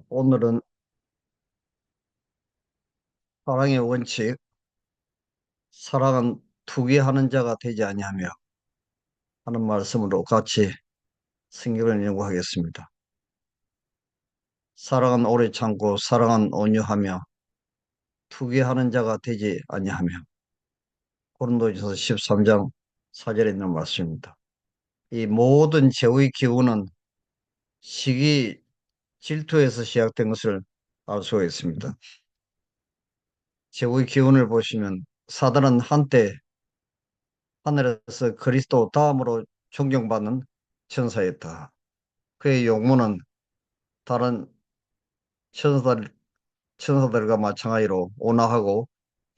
오늘은 사랑의 원칙, 사랑은 투기하는 자가 되지 아니하며 하는 말씀으로 같이 성경을 연구하겠습니다. 사랑은 오래 참고 사랑은 온유하며 투기하는 자가 되지 아니하며 고린도전서 13장 4절에 있는 말씀입니다. 이 모든 죄의 기운은 시기 질투에서 시작된 것을 알 수가 있습니다. 죄의 기운을 보시면 사단은 한때 하늘에서 그리스도 다음으로 존경받는 천사였다. 그의 용모는 다른 천사들, 천사들과 마찬가지로 온화하고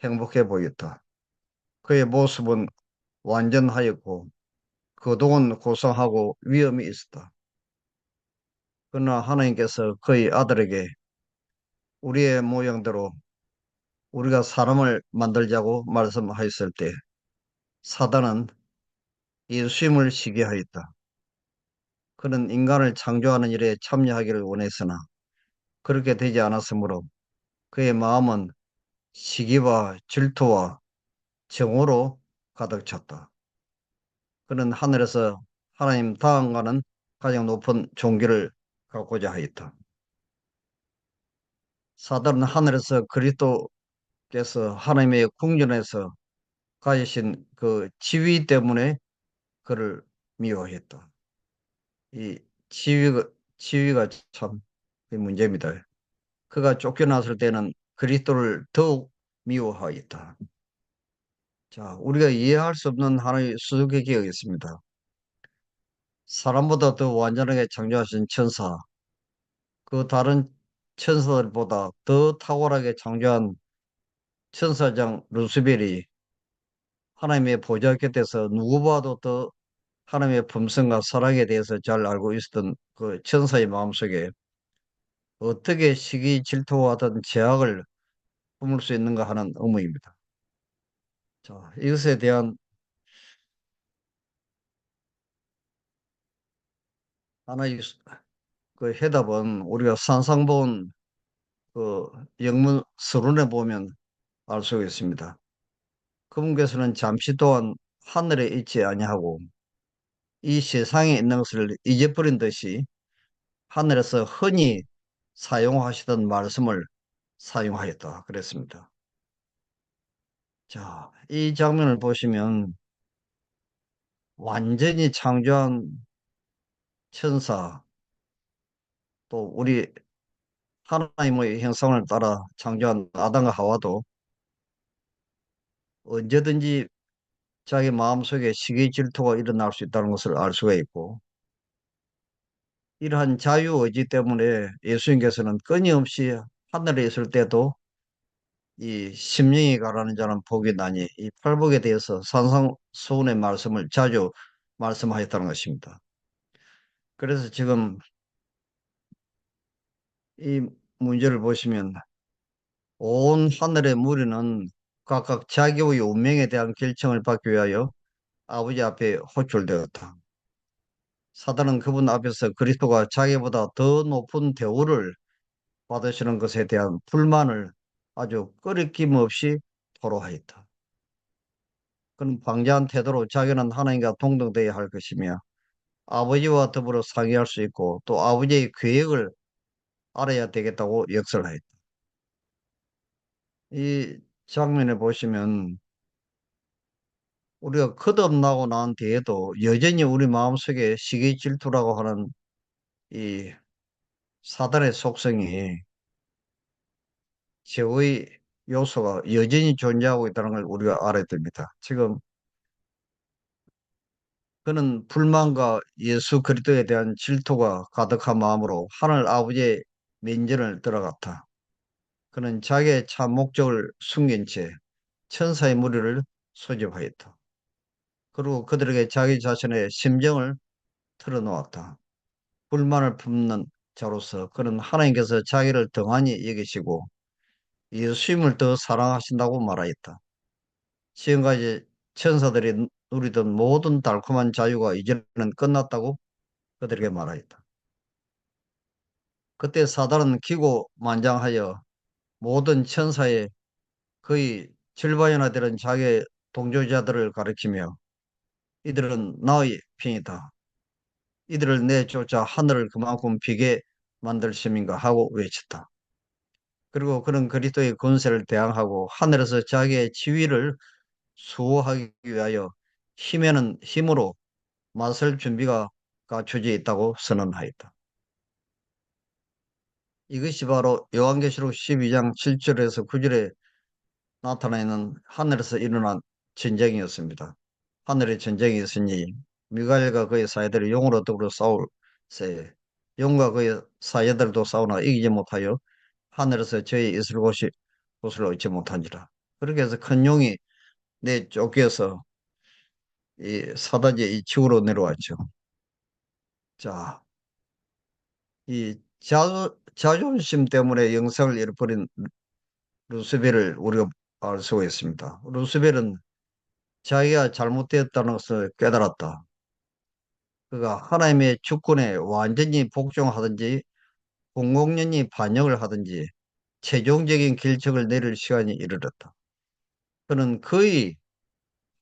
행복해 보였다. 그의 모습은 완전하였고 거동은 고상하고 위엄이 있었다. 그러나 하나님께서 그의 아들에게 우리의 모양대로 우리가 사람을 만들자고 말씀하였을 때 사단은 예수님을 시기하였다. 그는 인간을 창조하는 일에 참여하기를 원했으나 그렇게 되지 않았으므로 그의 마음은 시기와 질투와 정오로 가득 찼다. 그는 하늘에서 하나님 다음과는 가장 높은 종기를 갖고자 하였다. 사단은 하늘에서 그리스도께서 하나님의 궁전에서 가지신 그 지위 때문에 그를 미워했다. 이 지위가 참 문제입니다. 그가 쫓겨났을 때는 그리스도를 더욱 미워하였다. 자, 우리가 이해할 수 없는 하나의 수수께끼가 있습니다. 사람보다 더 완전하게 창조하신 천사, 그 다른 천사들보다 더 탁월하게 창조한 천사장 루시벨이 하나님의 보좌 곁에서 누구보다도 더 하나님의 품성과 사랑에 대해서 잘 알고 있었던 그 천사의 마음속에 어떻게 시기 질투와 같은 제약을 품을 수 있는가 하는 의문입니다. 자, 이것에 대한 하나의 그 해답은 우리가 산상본 그 영문 서론에 보면 알 수가 있습니다. 그분께서는 잠시 동안 하늘에 있지 아니하고 이 세상에 있는 것을 잊어버린 듯이 하늘에서 흔히 사용하시던 말씀을 사용하였다 그랬습니다. 자, 이 장면을 보시면 완전히 창조한 천사 또 우리 하나님의 형상을 따라 창조한 아담과 하와도 언제든지 자기 마음속에 시기 질투가 일어날 수 있다는 것을 알 수가 있고 이러한 자유의지 때문에 예수님께서는 끊임없이 하늘에 있을 때도 이 심령이 가라는 자는 복이 나니 이 팔복에 대해서 산상수훈의 말씀을 자주 말씀하셨다는 것입니다. 그래서 지금 이 문제를 보시면 온 하늘의 무리는 각각 자기의 운명에 대한 결정을 받기 위하여 아버지 앞에 호출되었다. 사단은 그분 앞에서 그리스도가 자기보다 더 높은 대우를 받으시는 것에 대한 불만을 아주 꺼리낌 없이 토로하였다. 그는 방자한 태도로 자기는 하나님과 동등되어야 할 것이며 아버지와 더불어 상의할 수 있고 또 아버지의 계획을 알아야 되겠다고 역설하였다. 이 장면에 보시면 우리가 거듭나고 난 뒤에도 여전히 우리 마음속에 시기 질투라고 하는 이 사단의 속성이 죄의 요소가 여전히 존재하고 있다는 걸 우리가 알아야 됩니다. 지금 그는 불만과 예수 그리스도에 대한 질투가 가득한 마음으로 하늘 아버지의 면전을 들어갔다. 그는 자기의 참 목적을 숨긴 채 천사의 무리를 소집하였다. 그리고 그들에게 자기 자신의 심정을 털어놓았다. 불만을 품는 자로서 그는 하나님께서 자기를 등한히 여기시고 예수님을 더 사랑하신다고 말하였다. 지금까지 천사들이 누리던 모든 달콤한 자유가 이제는 끝났다고 그들에게 말하였다. 그때 사단은 기고만장하여 모든 천사의 거의 절반이나 되는 자기의 동조자들을 가리키며 이들은 나의 편이다. 이들을 내쫓아 하늘을 그만큼 비게 만들 셈인가 하고 외쳤다. 그리고 그는 그리스도의 권세를 대항하고 하늘에서 자기의 지위를 수호하기 위하여 힘으로 맞설 준비가 갖춰져 있다고 선언하였다. 이것이 바로 요한계시록 12장 7절에서 9절에 나타나 있는 하늘에서 일어난 전쟁이었습니다. 하늘에 전쟁이 있으니 미가엘과 그의 사자들이 용으로 더불어 싸울세 용과 그의 사자들도 싸우나 이기지 못하여 하늘에서 저희 있을 곳을 얻지 못하니라. 그렇게 해서 큰 용이 내쫓겨서 이 사단의 이 지구로 내려왔죠. 자, 이 자존심 때문에 영생을 잃어버린 루스벨을 우리가 알 수가 있습니다. 루스벨은 자기가 잘못되었다는 것을 깨달았다. 그가 하나님의 주권에 완전히 복종하든지 공공연히 반역을 하든지 최종적인 결정을 내릴 시간이 이르렀다. 그는 거의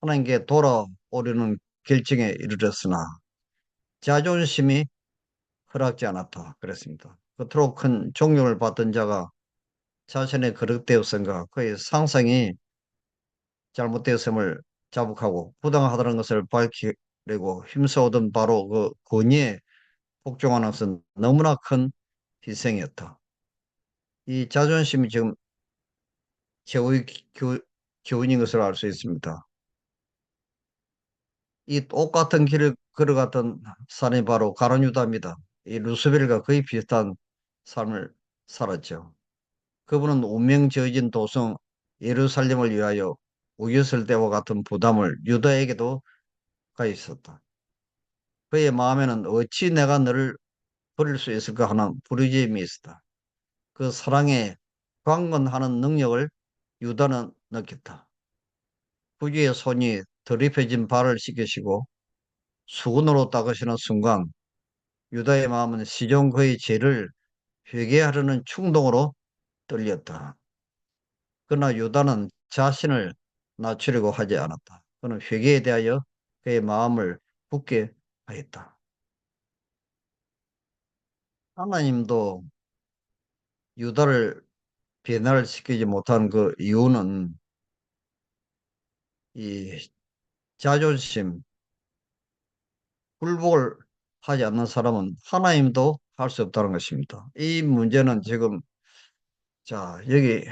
하나님께 돌아오려는 결정에 이르렀으나 자존심이 허락지 않았다. 그랬습니다. 그토록 큰 존경을 받던 자가 자신의 거룩되었은가 그의 상상이 잘못되었음을 자복하고 부당하다는 것을 밝히려고 힘써오던 바로 그 권위에 복종하는 것은 너무나 큰 희생이었다. 이 자존심이 지금 최후의 교훈인 것을 알 수 있습니다. 이 똑같은 길을 걸어갔던 사람이 바로 가룟 유다입니다. 이 루스벨과 거의 비슷한 삶을 살았죠. 그분은 운명 저어진 도성 예루살렘을 위하여 우겼을 때와 같은 부담을 유다에게도 가 있었다. 그의 마음에는 어찌 내가 너를 버릴 수 있을까 하는 부르짖음이 있었다. 그 사랑에 강건하는 능력을 유다는 느꼈다. 구주의 손이 더럽혀진 발을 씻기시고 수건으로 닦으시는 순간 유다의 마음은 시종 그의 죄를 회개하려는 충동으로 떨렸다. 그러나 유다는 자신을 낮추려고 하지 않았다. 그는 회개에 대하여 그의 마음을 굳게 하였다. 하나님도 유다를 변화시키지 못한 그 이유는 이 자존심, 굴복을 하지 않는 사람은 하나님도 할 수 없다는 것입니다. 이 문제는 지금 자 여기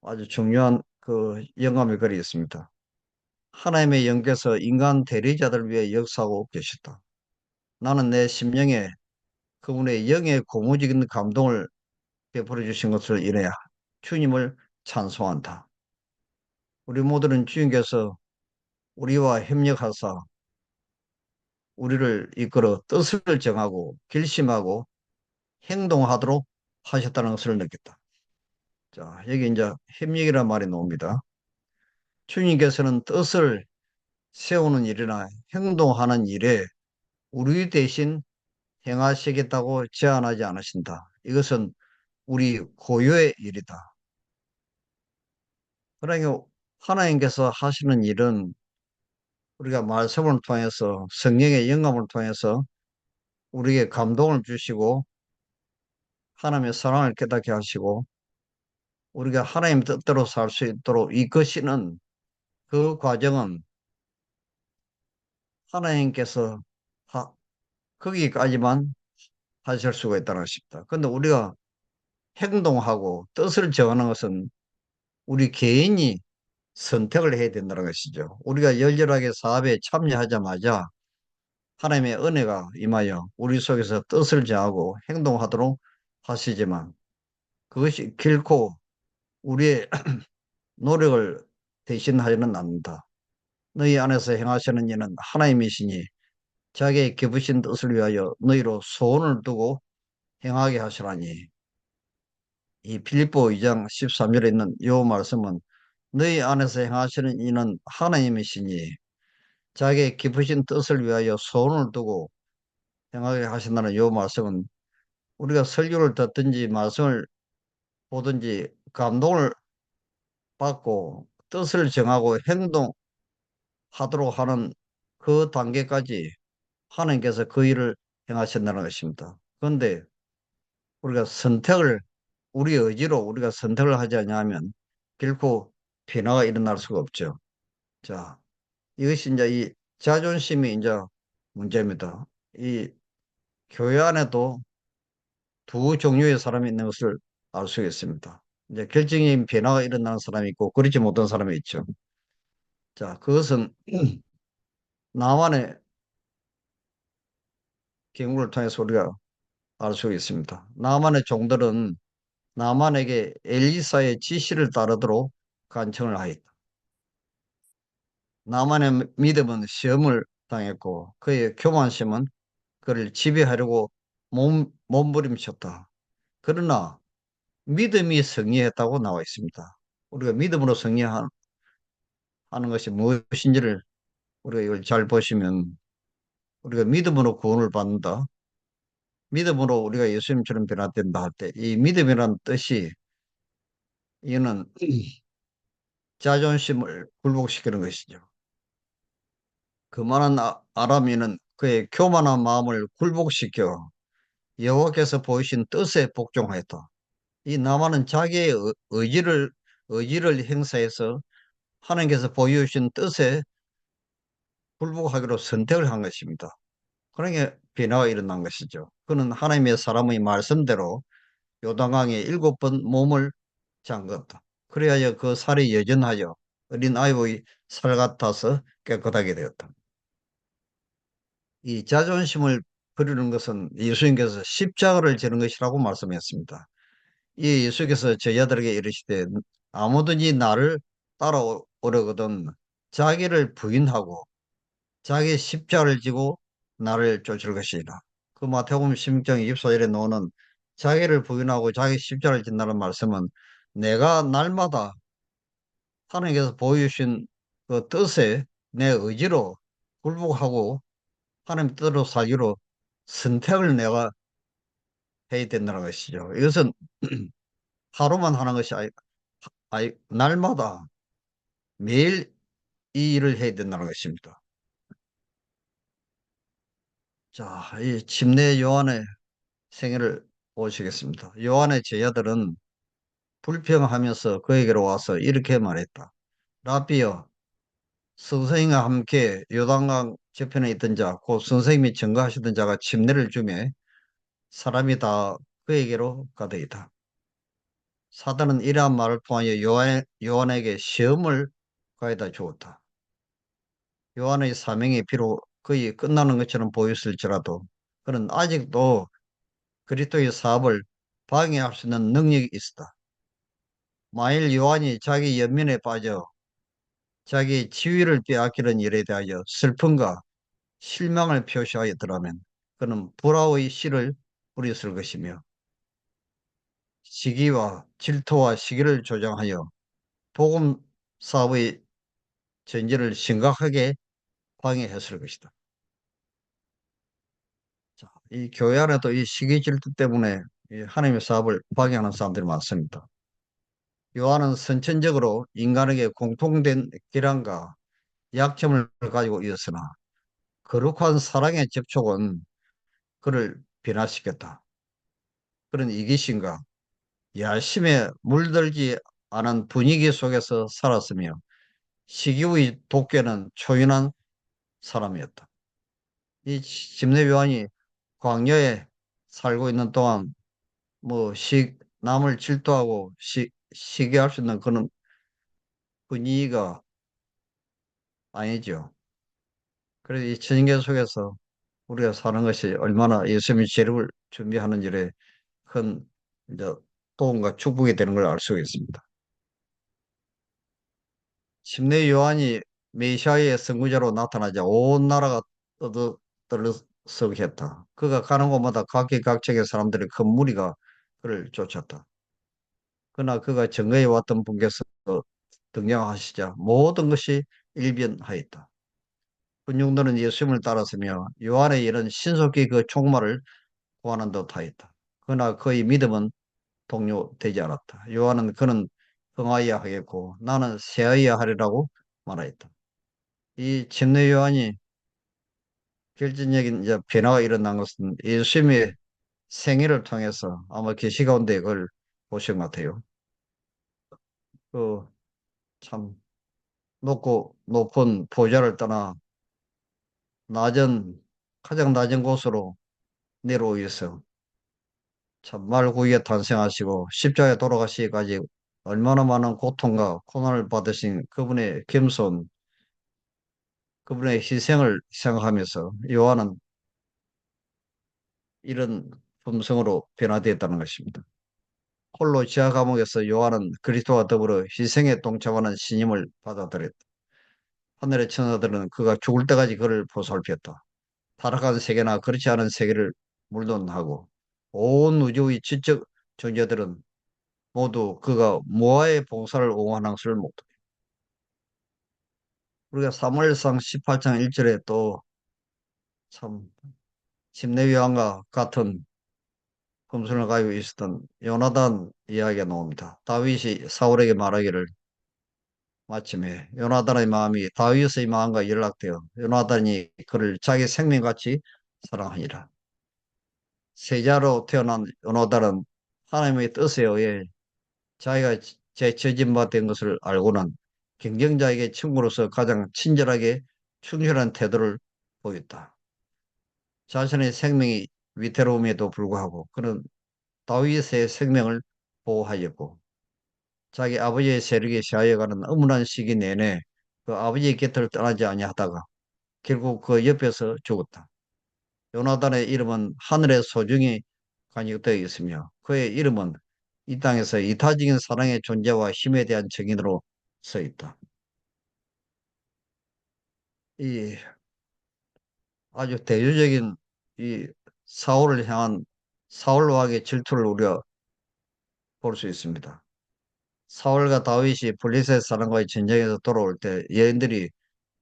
아주 중요한 그 영감의 글이 있습니다. 하나님의 영께서 인간 대리자들 위해 역사하고 계셨다. 나는 내 심령에 그분의 영의 고무적인 감동을 베풀어 주신 것을 인해 주님을 찬송한다. 우리 모두는 주님께서 우리와 협력하사 우리를 이끌어 뜻을 정하고 결심하고 행동하도록 하셨다는 것을 느꼈다. 자, 여기 이제 협력이라는 말이 나옵니다. 주님께서는 뜻을 세우는 일이나 행동하는 일에 우리 대신 행하시겠다고 제안하지 않으신다. 이것은 우리 고유의 일이다. 그러니까 하나님께서 하시는 일은 우리가 말씀을 통해서 성령의 영감을 통해서 우리에게 감동을 주시고 하나님의 사랑을 깨닫게 하시고 우리가 하나님 뜻대로 살 수 있도록 이끄시는 그 과정은 하나님께서 거기까지만 하실 수가 있다는 것입니다. 그런데 우리가 행동하고 뜻을 정하는 것은 우리 개인이 선택을 해야 된다는 것이죠. 우리가 열렬하게 사업에 참여하자마자 하나님의 은혜가 임하여 우리 속에서 뜻을 정하고 행동하도록 하시지만 그것이 결코 우리의 노력을 대신하지는 않는다. 너희 안에서 행하시는 이는 하나님이시니 자기의 기쁘신 뜻을 위하여 너희로 소원을 두고 행하게 하시라니. 이 빌립보 2장 13절에 있는 이 말씀은 너희 안에서 행하시는 이는 하나님이시니 자기의 기쁘신 뜻을 위하여 소원을 두고 행하게 하신다는 이 말씀은 우리가 설교를 듣든지 말씀을 보든지 감동을 받고 뜻을 정하고 행동하도록 하는 그 단계까지 하나님께서 그 일을 행하신다는 것입니다. 그런데 우리가 우리 의지로 우리가 선택을 하지 않으면 결코 변화가 일어날 수가 없죠. 자, 이것이 이제 이 자존심이 이제 문제입니다. 이 교회 안에도 두 종류의 사람이 있는 것을 알 수 있습니다. 이제 결정적인 변화가 일어나는 사람이 있고 그렇지 못한 사람이 있죠. 자, 그것은 나만의 경우를 통해서 우리가 알 수 있습니다. 나만의 종들은 나만에게 엘리사의 지시를 따르도록 간청을 하였다. 나만의 믿음은 시험을 당했고 그의 교만심은 그를 지배하려고 몸부림쳤다. 그러나 믿음이 승리했다고 나와 있습니다. 우리가 믿음으로 승리하는 것이 무엇인지를 우리가 이걸 잘 보시면 우리가 믿음으로 구원을 받는다. 믿음으로 우리가 예수님처럼 변화된다 할 때 이 믿음이라는 뜻이 이는 자존심을 굴복시키는 것이죠. 그만한 아람이는 그의 교만한 마음을 굴복시켜 여호와께서 보이신 뜻에 복종하였다. 이 나만은 자기의 의지를 행사해서 하나님께서 보여주신 뜻에 굴복하기로 선택을 한 것입니다. 그러니까 변화가 일어난 것이죠. 그는 하나님의 사람의 말씀대로 요단강에 7번 몸을 잠갔다. 그래야 그 살이 여전하여 어린 아이의 살 같아서 깨끗하게 되었다. 이 자존심을 버리는 것은 예수님께서 십자가를 지는 것이라고 말씀했습니다. 이 예수께서 제자들에게 이르시되 아무든지 나를 따라오려거든 자기를 부인하고 자기 십자가를 지고 나를 쫓을 것이라. 그 마태복음 16장 24절에 나오는 자기를 부인하고 자기 십자가를 진다는 말씀은 내가 날마다 하나님께서 보여주신 그 뜻에 내 의지로 굴복하고 하나님 뜻대로 살기로 선택을 내가 해야 된다는 것이죠. 이것은 하루만 하는 것이 날마다 매일 이 일을 해야 된다는 것입니다. 자, 이 침례 요한의 생애를 보시겠습니다. 요한의 제자들은 불평하면서 그에게로 와서 이렇게 말했다. 라비여, 선생님과 함께 요단강 저편에 있던 자, 곧 선생님이 증거하시던 자가 침례를 주매 사람이 다 그에게로 가더이다. 사단은 이러한 말을 통하여 요한에게 시험을 가해다 주었다. 요한의 사명이 비록 거의 끝나는 것처럼 보였을지라도 그는 아직도 그리스도의 사업을 방해할 수 있는 능력이 있었다. 만일 요한이 자기 연민에 빠져 자기 지위를 빼앗기는 일에 대하여 슬픔과 실망을 표시하였더라면 그는 불화의 씨를 뿌렸을 것이며 시기와 질투와 시기를 조장하여 복음 사업의 전제를 심각하게 방해했을 것이다. 자, 이 교회 안에도 이 시기 질투 때문에 이 하나님의 사업을 방해하는 사람들이 많습니다. 요한은 선천적으로 인간에게 공통된 기량과 약점을 가지고 있었으나 거룩한 사랑의 접촉은 그를 변화시켰다. 그런 이기심과 야심에 물들지 않은 분위기 속에서 살았으며 시기의 독재는 초연한 사람이었다. 이 침례 요한이 광야에 살고 있는 동안 남을 질투하고 시기할 수 있는 그런 분위기가 아니죠. 그래서 이 천년 속에서 우리가 사는 것이 얼마나 예수님의 재림을 준비하는 일에 큰 이제 도움과 축복이 되는 걸 알 수 있습니다. 침례 요한이 메시아의 선구자로 나타나자 온 나라가 떠들썩했다. 그가 가는 곳마다 각계각층의 사람들의 큰 무리가 그를 쫓았다. 그러나 그가 증거해 왔던 분께서 등장하시자 모든 것이 일변하였다. 군중들은 예수님을 따랐으며 요한의 일은 신속히 그 총말을 구하는 듯하였다. 그러나 그의 믿음은 동료되지 않았다. 요한은 그는 흥하여야 하겠고 나는 쇠하여야 하리라고 말하였다. 이 침례 요한이 결정적인 이제 변화가 일어난 것은 예수님의 생애를 통해서 아마 계시 가운데 그걸 보신 것 같아요. 그 참 높고 높은 보좌를 떠나 낮은 가장 낮은 곳으로 내려오셔서 참 말구유에 탄생하시고 십자가에 돌아가시기까지 얼마나 많은 고통과 고난을 받으신 그분의 겸손, 그분의 희생을 생각하면서 요한은 이런 품성으로 변화되었다는 것입니다. 홀로 지하 감옥에서 요한은 그리스도와 더불어 희생에 동참하는 신임을 받아들였다. 하늘의 천사들은 그가 죽을 때까지 그를 보살폈다. 타락한 세계나 그렇지 않은 세계를 물론하고 온 우주의 지적 존재들은 모두 그가 모아의 봉사를 옹호하는 것을 못. 우리가 사무엘상 18장 1절에 또 참 심내위원과 같은 금술을 가지고 있었던 요나단 이야기가 나옵니다. 다윗이 사울에게 말하기를 마침에 요나단의 마음이 다윗의 마음과 연락되어 요나단이 그를 자기 생명같이 사랑하니라. 세자로 태어난 요나단은 하나님의 뜻에 의해 자기가 제쳐진 바 된 것을 알고는 경쟁자에게 친구로서 가장 친절하게 충실한 태도를 보였다. 자신의 생명이 위태로움에도 불구하고 그는 다윗의 생명을 보호하였고 자기 아버지의 세력에 시하여가는 음울한 시기 내내 그 아버지의 곁을 떠나지 아니하다가 결국 그 옆에서 죽었다. 요나단의 이름은 하늘에 소중히 간직되어 있으며 그의 이름은 이 땅에서 이타적인 사랑의 존재와 힘에 대한 증인으로 서 있다. 이 아주 대표적인 이 사울을 향한 사울 왕의 질투를 우리가 볼 수 있습니다. 사울과 다윗이 블리셋 사람과의 전쟁에서 돌아올 때 여인들이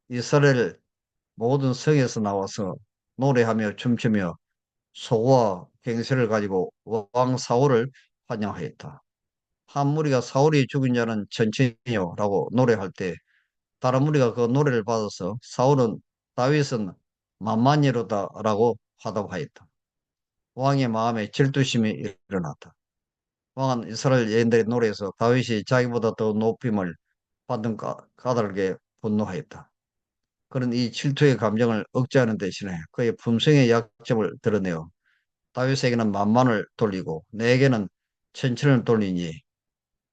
이스라엘 모든 성에서 나와서 노래하며 춤추며 소고와 갱세를 가지고 왕 사울을 환영하였다. 한 무리가 사울이 죽은 자는 천천히요 라고 노래할 때 다른 무리가 그 노래를 받아서 사울은 다윗은 만만이로다 라고 화답하였다. 왕의 마음에 질투심이 일어났다. 왕은 이스라엘 여인들의 노래에서 다윗이 자기보다 더 높임을 받은 까닭에 분노하였다. 그런 이 질투의 감정을 억제하는 대신에 그의 품성의 약점을 드러내어 다윗에게는 만만을 돌리고 내게는 천천을 돌리니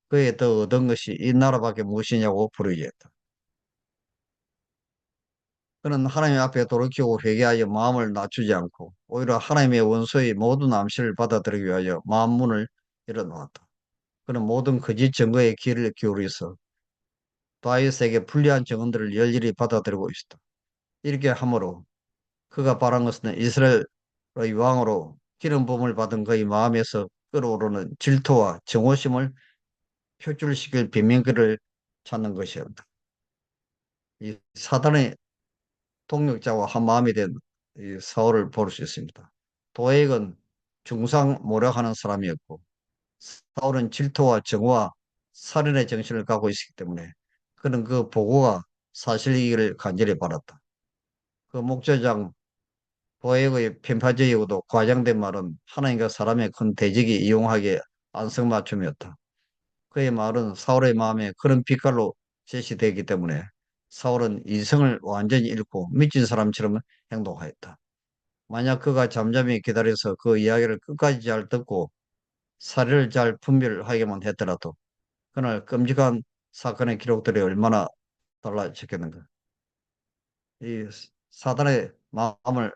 그에 더 얻은 것이 이 나라밖에 무엇이냐고 부르짖었다. 그는 하나님 앞에 돌이키고 회개하여 마음을 낮추지 않고 오히려 하나님의 원수의 모든 암시를 받아들이기 위하여 마음문을 열어놓았다. 그는 모든 거짓 증거에 귀를 기울여서 다윗에게 불리한 증언들을 열렬히 받아들이고 있었다. 이렇게 함으로 그가 바란 것은 이스라엘의 왕으로 기름 부음을 받은 그의 마음에서 끓어오르는 질투와 정오심을 표출시킬 비명글을 찾는 것이었다. 이 사단의 동력자와 한 마음이 된 이 사울을 볼 수 있습니다. 도액은 중상모략하는 사람이었고 사울은 질투와 정오와 살인의 정신을 갖고 있었기 때문에 그는 그 보고가 사실이기를 간절히 바랐다. 그 목회장 도액의 편파적이고도 과장된 말은 하나님과 사람의 큰 대적이 이용하기에 안성맞춤이었다. 그의 말은 사울의 마음에 그런 빛깔로 제시되기 때문에 사울은 이성을 완전히 잃고 미친 사람처럼 행동하였다. 만약 그가 잠잠히 기다려서 그 이야기를 끝까지 잘 듣고 사례를 잘 분별하기만 했더라도 그날 끔찍한 사건의 기록들이 얼마나 달라졌겠는가. 이 사단의 마음을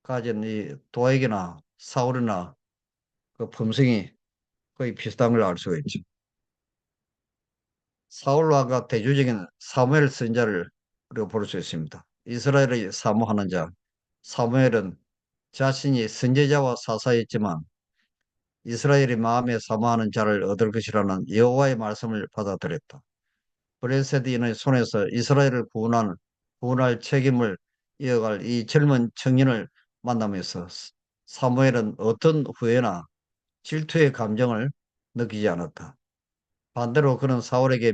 가진 이 도액이나 사울이나 그 품성이 거의 비슷한 걸 알 수가 있죠. 사울과 대조적인 사무엘 선자를 우리가 볼 수 있습니다. 이스라엘의 사모하는 자 사무엘은 자신이 선제자와 사사였지만 이스라엘이 마음에 사모하는 자를 얻을 것이라는 여호와의 말씀을 받아들였다. 블레셋인의 손에서 이스라엘을 구원할 책임을 이어갈 이 젊은 청년을 만나면서 사무엘은 어떤 후회나 질투의 감정을 느끼지 않았다. 반대로 그는 사울에게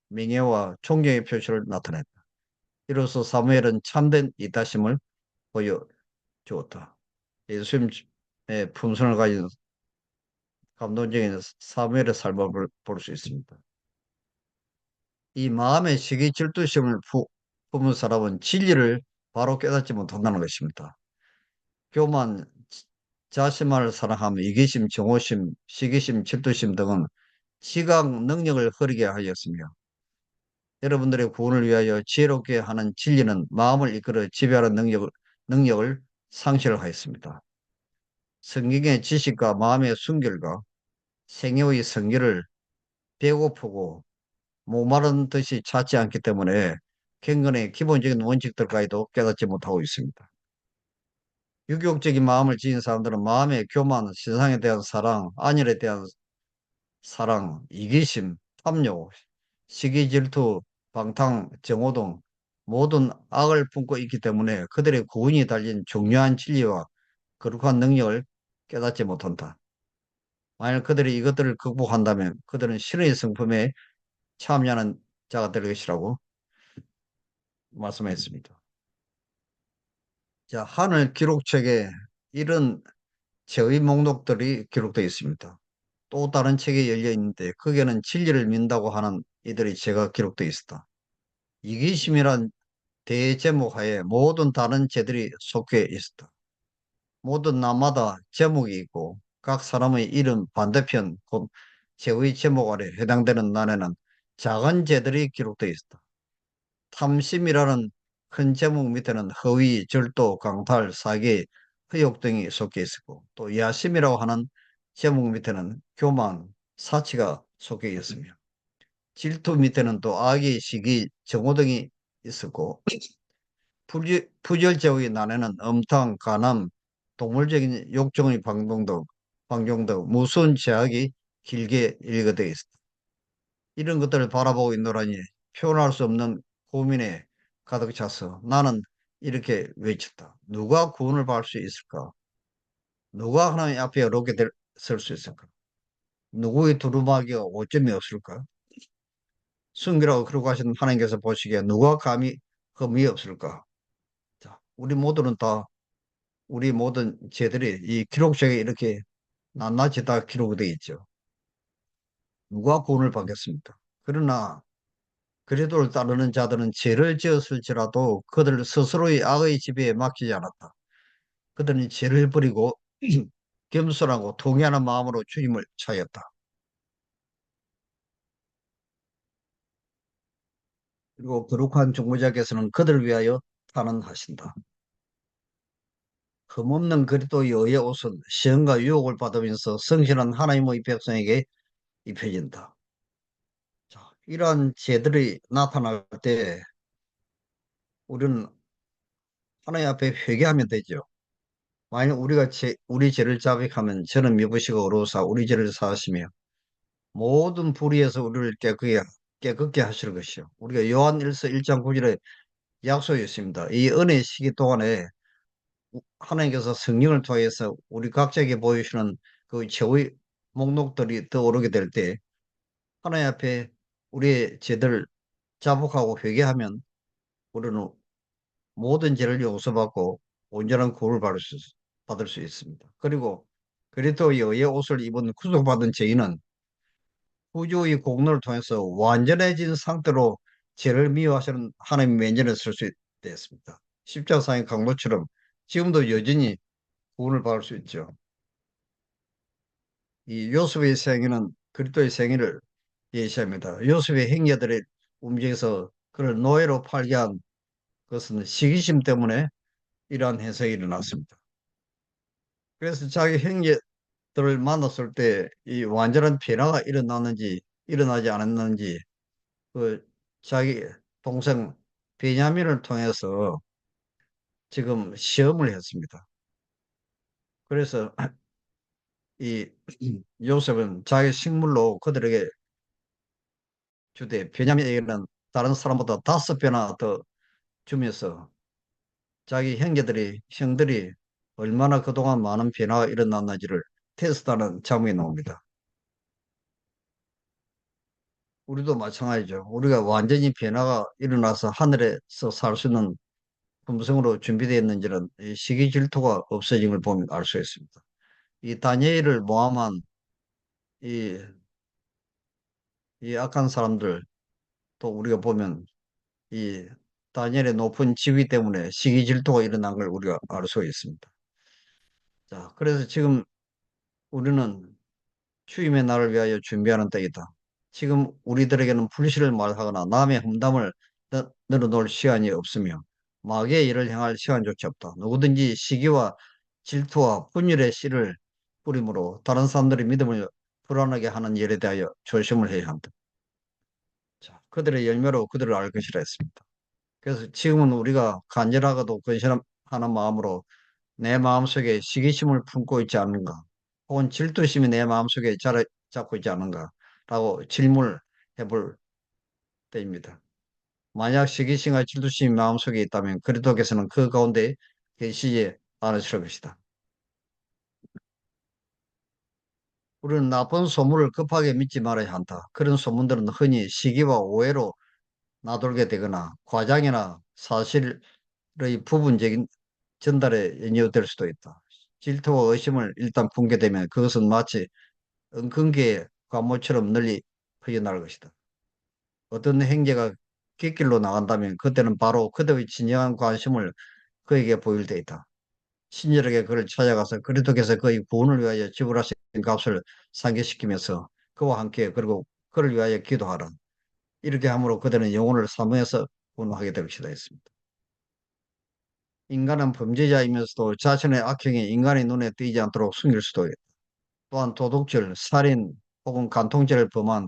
명예와 존경의 표시를 나타냈다. 이로써 사무엘은 참된 이타심을 보여주었다. 예수님의 품성을 가진 감동적인 사무엘의 삶을 볼 수 있습니다. 이 마음의 시기 질투심을 품은 사람은 진리를 바로 깨닫지 못한다는 것입니다. 교만, 자신만을 사랑함, 이기심, 정오심, 시기심, 질투심 등은 지각 능력을 흐리게 하였으며 여러분들의 구원을 위하여 지혜롭게 하는 진리는 마음을 이끌어 지배하는 능력을 상실하였습니다. 성경의 지식과 마음의 순결과 생애의 성결을 배고프고 목마른 듯이 찾지 않기 때문에 경건의 기본적인 원칙들까지도 깨닫지 못하고 있습니다. 유교적인 마음을 지닌 사람들은 마음의 교만, 세상에 대한 사랑, 안일에 대한 사랑, 이기심, 탐욕, 시기 질투, 방탕, 정오 등 모든 악을 품고 있기 때문에 그들의 구원이 달린 중요한 진리와 거룩한 능력을 깨닫지 못한다. 만약 그들이 이것들을 극복한다면 그들은 신의 성품에 참여하는 자가 될 것이라고 말씀했습니다. 자, 하늘 기록책에 이런 죄의 목록들이 기록되어 있습니다. 또 다른 책이 열려 있는데 거기에는 진리를 믿는다고 하는 이들의 죄가 기록되어 있었다. 이기심이란 대제목 하에 모든 다른 죄들이 속해 있었다. 모든 나마다 제목이 있고 각 사람의 이름 반대편 곧 죄의 제목 아래 해당되는 난에는 작은 죄들이 기록되어 있었다. 탐심이라는 큰 제목 밑에는 허위, 절도, 강탈, 사기, 의욕 등이 속해 있었고 또 야심이라고 하는 제목 밑에는 교만, 사치가 속해 있었으며 질투 밑에는 또 악의 시기, 정오 등이 있었고 부절제의 난에는 엄탕, 간암, 동물적인 욕정의 방종 등 무서운 죄악이 길게 일거되어 있었다. 이런 것들을 바라보고 있노라니 표현할 수 없는 고민에 가득 차서 나는 이렇게 외쳤다. 누가 구원을 받을 수 있을까? 누가 하나님 앞에 어렵게 설 수 있을까? 누구의 두루마기가 오점이 없을까? 순결하고 거룩하신 하나님께서 보시기에 누가 감히 흠이 없을까? 자, 우리 모든 죄들이 이 기록책에 이렇게 낱낱이 다 기록되어 있죠. 누가 구원을 받겠습니까? 그러나 그리스도를 따르는 자들은 죄를 지었을지라도 그들 스스로의 악의 지배에 맡기지 않았다. 그들은 죄를 버리고 겸손하고 통회하는 마음으로 주님을 찾았다. 그리고 거룩한 중보자께서는 그들을 위하여 탄원하신다. 흠없는 그리스도의 의의 옷은 시험과 유혹을 받으면서 성실한 하나님의 백성에게 입혀진다. 자, 이러한 죄들이 나타날 때 우리는 하나님 앞에 회개하면 되죠. 만약 우리 죄를 자백하면 저는 미부시고 어로사 우리 죄를 사하시며 모든 불의에서 우리를 깨끗게 하실 것이요. 우리가 요한 1서 1장 9절에 약속이 있습니다. 이 은혜 시기 동안에 하나님께서 성령을 통해서 우리 각자에게 보여주시는 그 죄의 목록들이 떠오르게 될 때 하나님 앞에 우리의 죄들 자복하고 회개하면 우리는 모든 죄를 용서받고 온전한 구원을 받을 수 있습니다. 그리고 그리스도의 의의 옷을 입은 구속받은 죄인은 구주의 공로를 통해서 완전해진 상태로 죄를 미워하시는 하나님 면전에 설 수 있습니다. 십자가상의 강도처럼 지금도 여전히 구원을 받을 수 있죠. 이 요셉의 생애는 그리스도의 생애를 예시합니다. 요셉의 행위들이 움직여서 그를 노예로 팔게 한 것은 시기심 때문에 이러한 해석이 일어났습니다. 그래서 자기 형제들을 만났을 때 이 완전한 변화가 일어나지 않았는지 그 자기 동생 베냐민을 통해서 지금 시험을 했습니다. 그래서 이 요셉은 자기 식물로 그들에게 주되 베냐민에게는 다른 사람보다 5배나 더 주면서 형들이 얼마나 그동안 많은 변화가 일어났는지를 테스트하는 장면이 나옵니다. 우리도 마찬가지죠. 우리가 완전히 변화가 일어나서 하늘에서 살 수 있는 품성으로 준비되어 있는지는 이 시기 질투가 없어진 걸 보면 알 수 있습니다. 이 다니엘을 모함한 이, 이 악한 사람들 또 우리가 보면 이 다니엘의 높은 지위 때문에 시기 질투가 일어난 걸 우리가 알 수 있습니다. 자, 그래서 지금 우리는 주임의 날을 위하여 준비하는 때이다. 지금 우리들에게는 불신을 말하거나 남의 험담을 늘어놓을 시간이 없으며 마귀의 일을 행할 시간조차 없다. 누구든지 시기와 질투와 분열의 씨를 뿌림으로 다른 사람들의 믿음을 불안하게 하는 일에 대하여 조심을 해야 한다. 자, 그들의 열매로 그들을 알 것이라 했습니다. 그래서 지금은 우리가 간절하고도 근실하는 마음으로 내 마음속에 시기심을 품고 있지 않는가? 혹은 질투심이 내 마음속에 자리 잡고 있지 않은가? 라고 질문을 해볼 때입니다. 만약 시기심과 질투심이 마음속에 있다면 그리스도께서는 그 가운데 계시지 않으실 것이다. 우리는 나쁜 소문을 급하게 믿지 말아야 한다. 그런 소문들은 흔히 시기와 오해로 나돌게 되거나 과장이나 사실의 부분적인 전달에 연유될 수도 있다. 질투와 의심을 일단 품게 되면 그것은 마치 엉겅퀴의 관모처럼 널리 퍼져나갈 것이다. 어떤 행제가 깃길로 나간다면 그때는 바로 그들의 진정한 관심을 그에게 보일 때이다. 친절하게 그를 찾아가서 그리스도께서 그의 구원을 위하여 지불하신 값을 상기시키면서 그와 함께 그리고 그를 위하여 기도하라. 이렇게 함으로 그들은 영혼을 사모해서 구원하게 될 것이다 했습니다. 인간은 범죄자이면서도 자신의 악행이 인간의 눈에 띄지 않도록 숨길 수도 있다. 또한 도둑질, 살인 혹은 간통죄를 범한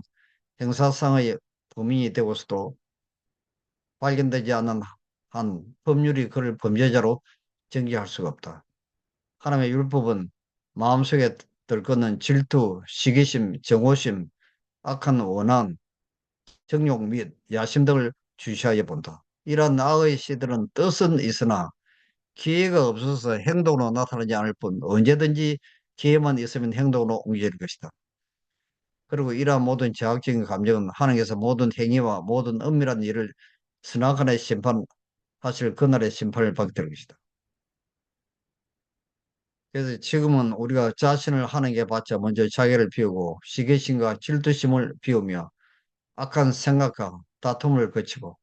형사상의 범인이 되고서도 발견되지 않는 한 법률이 그를 범죄자로 정지할 수가 없다. 하나님의 율법은 마음속에 들끓는 질투, 시기심, 정오심, 악한 원한, 정욕 및 야심 등을 주시하여 본다. 이러한 악의 씨들은 뜻은 있으나 기회가 없어서 행동으로 나타나지 않을 뿐 언제든지 기회만 있으면 행동으로 옮겨질 것이다. 그리고 이러한 모든 제약적인 감정은 하나님께서 모든 행위와 모든 은밀한 일을 선악간에 심판하실 그날의 심판을 받게 될 것이다. 그래서 지금은 우리가 자신을 하나님께 바쳐 먼저 자기를 비우고 시기심과 질투심을 비우며 악한 생각과 다툼을 거치고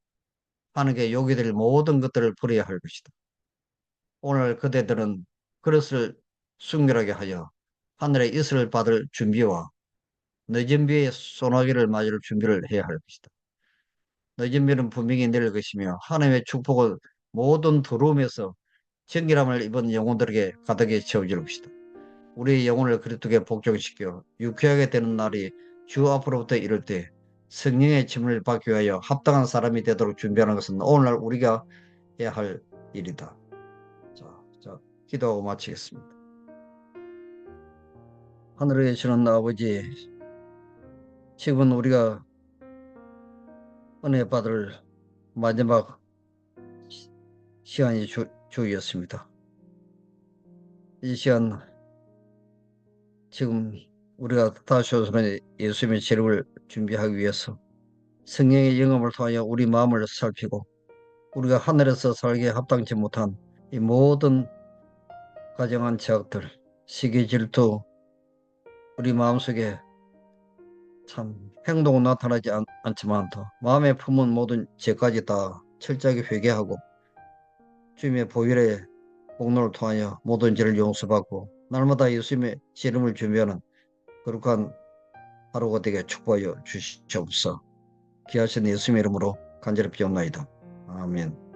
하나님께 요구될 모든 것들을 버려야 할 것이다. 오늘 그대들은 그릇을 순결하게 하여 하늘의 이슬을 받을 준비와 늦은 비의 소나기를 맞을 준비를 해야 할 것이다. 늦은 비는 분명히 내릴 것이며 하나님의 축복은 모든 두려움에서 정결함을 입은 영혼들에게 가득히 채워질 것이다. 우리의 영혼을 그리스도께 복종시켜 유쾌하게 되는 날이 주 앞으로부터 이를 때 성령의 침을 받기 위하여 합당한 사람이 되도록 준비하는 것은 오늘날 우리가 해야 할 일이다. 자, 기도하고 마치겠습니다. 하늘에 계시는 아버지, 지금은 우리가 은혜 받을 마지막 시간이 주였습니다. 이 시간 지금 우리가 다시 오시는 예수님의 재림을 준비하기 위해서 성령의 영감을 통하여 우리 마음을 살피고 우리가 하늘에서 살기에 합당치 못한 이 모든 가정한 죄악들, 시기 질투, 우리 마음속에 참 행동은 나타나지 않지만 더 마음에 품은 모든 죄까지 다 철저하게 회개하고 주님의 보혈의 공로를 통하여 모든 죄를 용서받고 날마다 예수님의 재림을 준비하는 거룩한 하루가 되게 축복하여 주시옵소서. 귀하신 예수님의 이름으로 간절히 비옵나이다. 아멘.